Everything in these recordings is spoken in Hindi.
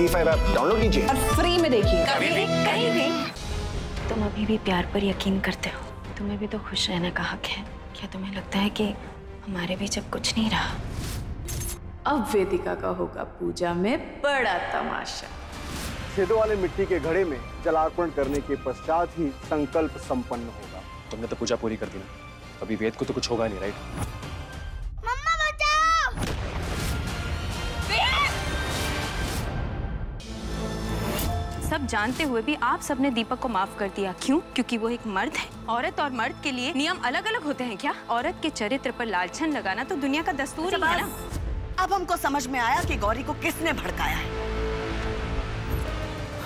ZEE5 ऐप डाउनलोड कीजिए और फ्री में देखिए कभी भी कहीं भी। तुम अभी भी प्यार पर यकीन करते हो? तुम्हें भी तो खुश रहने का हक है। क्या तुम्हें लगता है कि हमारे बीच अब कुछ नहीं रहा? अब वेदिका का होगा पूजा में बड़ा तमाशा। छेदों वाले मिट्टी के घड़े में जलार्पण करने के पश्चात ही संकल्प संपन्न होगा। तुमने तो पूजा पूरी कर दी ना, अभी वेद को तो कुछ होगा नहीं, राइट? मम्मा बचाओ! सब जानते हुए भी आप सबने दीपक को माफ कर दिया, क्यों? क्योंकि वो एक मर्द है। औरत और मर्द के लिए नियम अलग अलग होते हैं क्या? औरत के चरित्र पर लालछन लगाना तो दुनिया का दस्तूर ही है ना। अब हमको समझ में आया कि गौरी को किसने भड़काया है।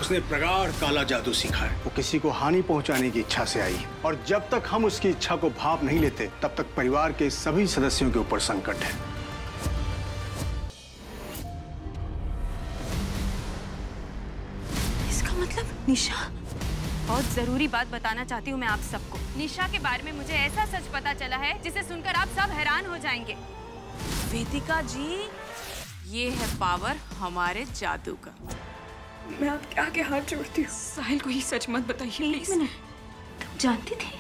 उसने प्रगाढ़ काला जादू सीखा है। वो किसी को हानि पहुंचाने की इच्छा से आई और जब तक हम उसकी इच्छा को भाप नहीं लेते तब तक परिवार के सभी सदस्यों के ऊपर संकट है। इसका मतलब निशा? बहुत जरूरी बात बताना चाहती हूँ मैं आप सबको। निशा के बारे में मुझे ऐसा सच पता चला है जिसे सुनकर आप सब हैरान हो जाएंगे। वेदिका जी, ये है पावर हमारे जादू का। मैं आपके आगे हाथ जोड़ती हूँ, साहिल को ही सच मत बताइए प्लीज। तुम जानती थी?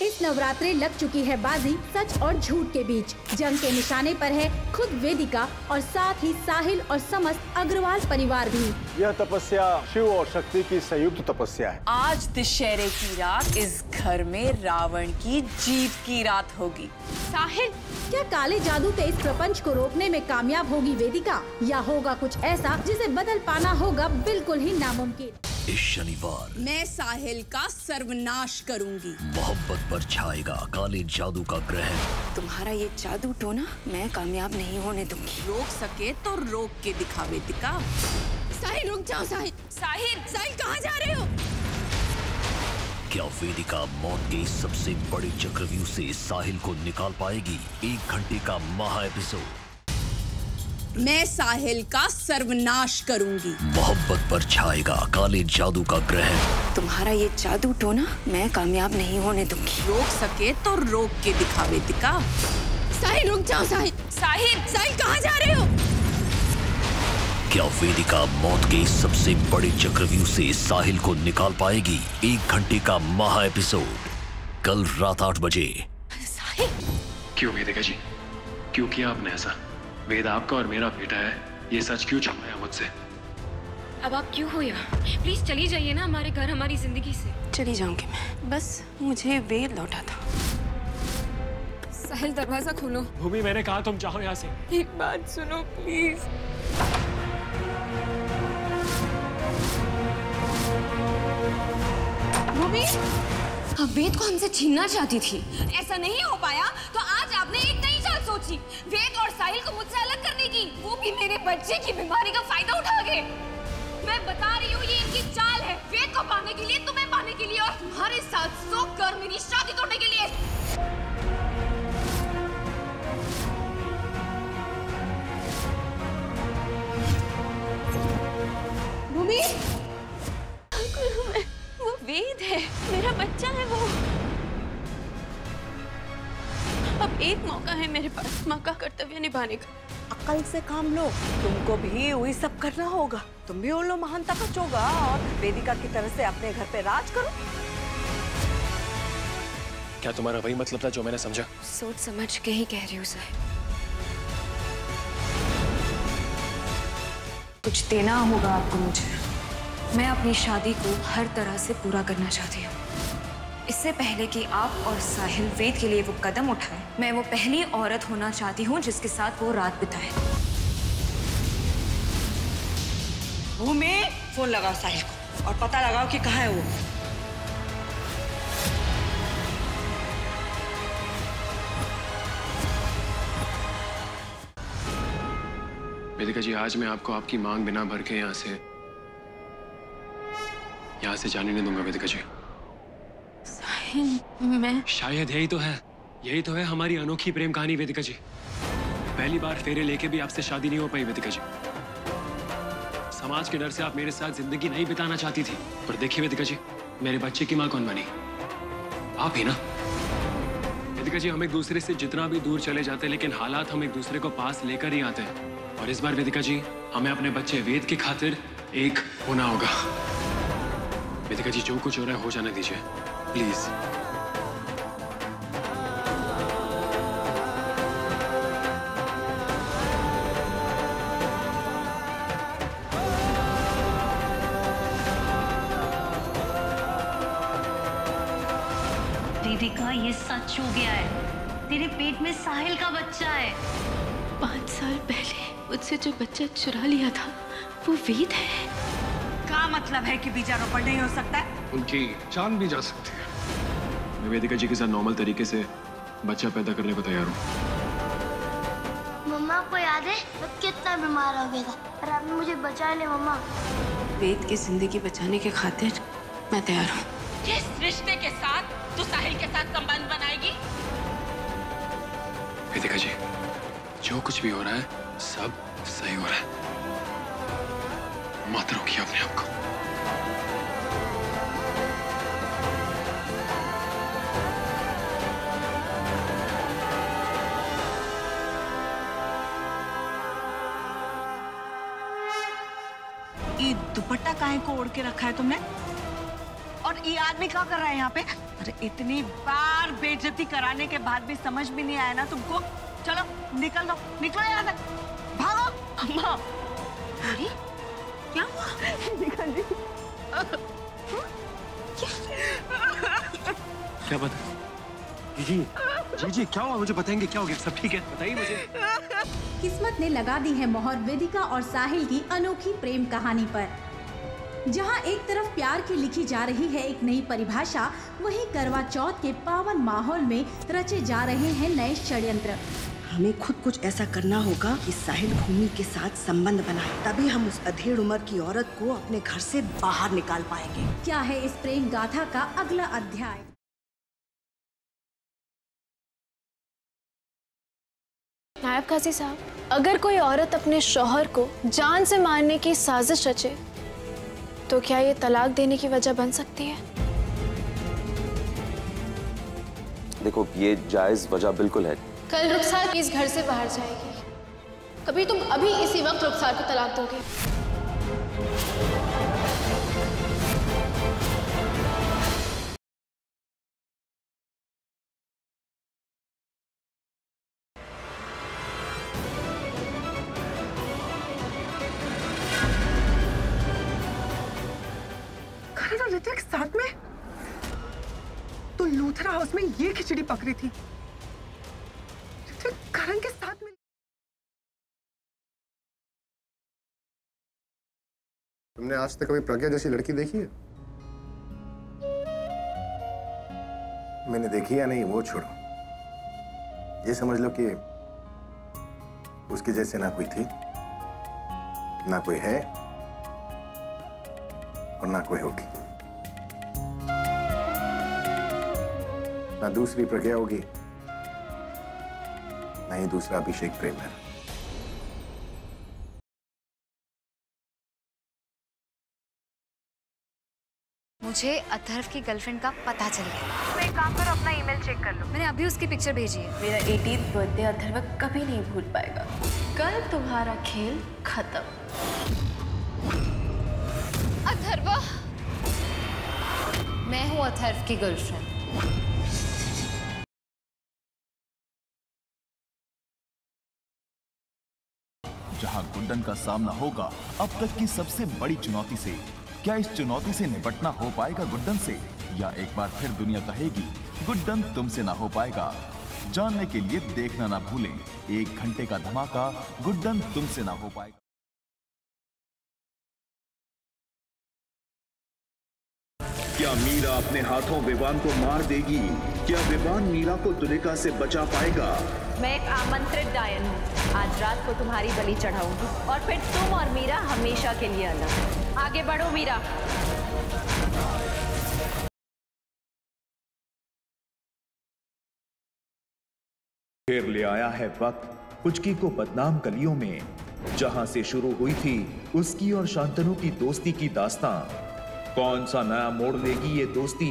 इस नवरात्रे लग चुकी है बाजी सच और झूठ के बीच। जंग के निशाने पर है खुद वेदिका और साथ ही साहिल और समस्त अग्रवाल परिवार भी। यह तपस्या शिव और शक्ति की संयुक्त तपस्या है। आज दशहरे की रात इस घर में रावण की जीत की रात होगी। साहिल, क्या काले जादू के इस प्रपंच को रोकने में कामयाब होगी वेदिका, या होगा कुछ ऐसा जिसे बदल पाना होगा बिल्कुल ही नामुमकिन? इस शनिवार मैं साहिल का सर्वनाश करूंगी। मोहब्बत पर छाएगा काले जादू का ग्रहण। तुम्हारा ये जादू टोना मैं कामयाब नहीं होने दूंगी। रोक सके तो रोक के दिखा वेदिका। साहिल रुक जाओ। साहिल साहिल साहिल कहाँ जा रहे हो? क्या वेदिका मौत के सबसे बड़े चक्रव्यूह से साहिल को निकाल पाएगी? 1 घंटे का महा एपिसोड। मैं साहिल का सर्वनाश करूंगी। मोहब्बत पर छाएगा काले जादू का ग्रहण। तुम्हारा ये जादू टोना मैं कामयाब नहीं होने दूंगी। रोक सके तो रोक के दिखा वेदिका। साहिल रुक जाओ। साहिल साहिल साहिल कहाँ जा रहे हो? क्या वेदिका मौत के सबसे बड़े चक्रव्यूह से साहिल को निकाल पाएगी? 1 घंटे का महा एपिसोड कल रात 8 बजे। साहिल, क्यों वेदिका जी, क्यों किया आपने ऐसा? वेद आपका और मेरा बेटा है, ये सच क्यों छुपाया मुझसे? अब आप क्यों हो यहाँ? प्लीज चली जाइए ना हमारे घर, हमारी जिंदगी से। चली जाऊंगी मैं, बस मुझे वेद लौटा था। साहिल दरवाजा खोलो। भूमि, मैंने कहा तुम जाओ यहाँ से। एक बात सुनो प्लीज। भूमि, अब वेद को हमसे छीनना चाहती थी, ऐसा नहीं हो पाया तो आज आपने एक नई चाल सोची, वेद और साहिल को मुझसे अलग करने की, वो भी मेरे बच्चे की बीमारी का फायदा उठा के। मैं बता रही हूँ ये इनकी चाल है, वेद को पाने के लिए, तुम्हें पाने के लिए और तुम्हारे साथ सो कर मेरी शादी तोड़ने के लिए। भूमि, वो वेद है, मेरा बच्चा है वो। अब एक मौका है मेरे पास माँ का कर्तव्य निभाने का। अक्ल से काम लो, तुमको भी वही सब करना होगा। तुम भी उन लो महानता का चोगा और वेदिका की तरह से अपने घर पे राज करो। क्या तुम्हारा वही मतलब था जो मैंने समझा? सोच समझ के ही कह रही हूँ साहिल। कुछ देना होगा आपको मुझे। मैं अपनी शादी को हर तरह से पूरा करना चाहती हूँ। इससे पहले कि आप और साहिल वेद के लिए वो कदम उठाए, मैं वो पहली औरत होना चाहती हूँ जिसके साथ वो रात बिताए। भूमि, फोन लगाओ साहिल को और पता लगाओ कि कहाँ है वो। वेदिका जी, आज मैं आपको आपकी मांग बिना भर के यहाँ से जाने नहीं दूंगा। वेदिका जी, साहिल, मैं शायद यही तो है हमारी अनोखी प्रेम कहानी। वेदिका जी, पहली बार फेरे लेके भी आपसे शादी नहीं हो पाई। वेदिका जी, समाज के डर से आप मेरे साथ जिंदगी नहीं बिताना चाहती थी, पर देखिए वेदिका जी, मेरे बच्चे की माँ कौन बनी? आप ही ना। वेदिका जी, हम एक दूसरे से जितना भी दूर चले जाते हैं, लेकिन हालात हम एक दूसरे को पास लेकर ही आते हैं। और इस बार वेदिका जी, हमें अपने बच्चे वेद की खातिर एक होना होगा। वेदिका जी, जो कुछ हो रहा है हो जाने दीजिए प्लीज। वेदिका, ये सच हो गया है। तेरे पेट में साहिल का बच्चा है। 5 साल पहले मुझसे जो बच्चा चुरा लिया था वो वेद है। क्या मतलब है कि बीजारोपण नहीं हो सकता है? उनकी जान भी जा सकती है। मैं वेदिका जी के साथ नॉर्मल तरीके से बच्चा पैदा करने को तैयार हूँ। मम्मा को याद है मैं कितना बीमार हो गया था और आपने मुझे बचा लिया। मम्मा, वेद की जिंदगी बचाने के खातिर मैं तैयार हूँ। किस रिश्ते के साथ तू साहिल के साथ संबंध बनाएगी? वेदिका जी, जो कुछ भी हो रहा है सब सही हो रहा है। मत रोकिए अपने आप को। ये दुपट्टा काहे को ओढ़ के रखा है तुमने? और ये आदमी क्या कर रहा है यहाँ पे? अरे इतनी बार बेइज्जती कराने के बाद भी समझ भी नहीं आया ना तुमको? चलो निकल दो, निकलो यहाँ से, भागो। अम्मा, अरे क्या हुआ? निकल जी। क्या बात है? जी क्या हुआ? मुझे बताएंगे क्या हो गया? सब ठीक है? बताइए मुझे। किस्मत ने लगा दी है मोहर वेदिका और साहिल की अनोखी प्रेम कहानी पर। जहां एक तरफ प्यार की लिखी जा रही है एक नई परिभाषा, वहीं करवा चौथ के पावन माहौल में रचे जा रहे हैं नए षड्यंत्र। हमें खुद कुछ ऐसा करना होगा कि साहिल भूमि के साथ संबंध बनाए, तभी हम उस अधेड़ उम्र की औरत को अपने घर से बाहर निकाल पाएंगे। क्या है इस प्रेम गाथा का अगला अध्याय? नायब काजी साहब, अगर कोई औरत अपने शौहर को जान से मारने की साजिश रचे तो क्या ये तलाक देने की वजह बन सकती है? देखो, ये जायज वजह बिल्कुल है। कल रुखसार इस घर से बाहर जाएगी, कभी तुम अभी इसी वक्त रुखसार को तलाक दोगे? ऋतिक साथ में तो लूथरा हाउस में ये खिचड़ी पक रही थी। ऋतिक करण के साथ में। तुमने आज तक कभी प्रज्ञा जैसी लड़की देखी है? मैंने देखी या नहीं वो छोड़ो, ये समझ लो कि उसके जैसे ना कोई थी, ना कोई है और ना कोई होगी। ना दूसरी प्रज्ञा होगी, ना ही दूसरा अभिषेक प्रेम है। मुझे अथर्व की गर्लफ्रेंड का पता चल गया। तो एक काम करो, अपना ईमेल चेक कर लो। मैंने अभी उसकी पिक्चर भेजी है। मेरा 18th बर्थडे अथर्व कभी नहीं भूल पाएगा। कल तुम्हारा खेल खत्म। अथर्व, मैं हूँ अथर्व की गर्लफ्रेंड। जहां गुड्डन का सामना होगा अब तक की सबसे बड़ी चुनौती से। क्या इस चुनौती से निपटना हो पाएगा गुड्डन से, या एक बार फिर दुनिया कहेगी गुड्डन तुमसे ना हो पाएगा? जानने के लिए देखना ना भूलें 1 घंटे का धमाका, गुड्डन तुमसे ना हो पाएगा। क्या मीरा अपने हाथों विवान को मार देगी? क्या विवान मीरा को तुलिका से बचा पाएगा? मैं एक आमंत्रित डायन हूँ। आज रात को तुम्हारी बलि चढ़ाऊंगी और फिर तुम और मीरा हमेशा के लिए अलग। आगे बढ़ो मीरा। फिर ले आया है वक्त पुचकी को बदनाम गलियों में, जहां से शुरू हुई थी उसकी और शांतनु की दोस्ती की दास्तां। कौन सा नया मोड़ लेगी ये दोस्ती?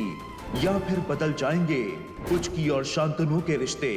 या फिर बदल जाएंगे पुचकी और शांतनु के रिश्ते।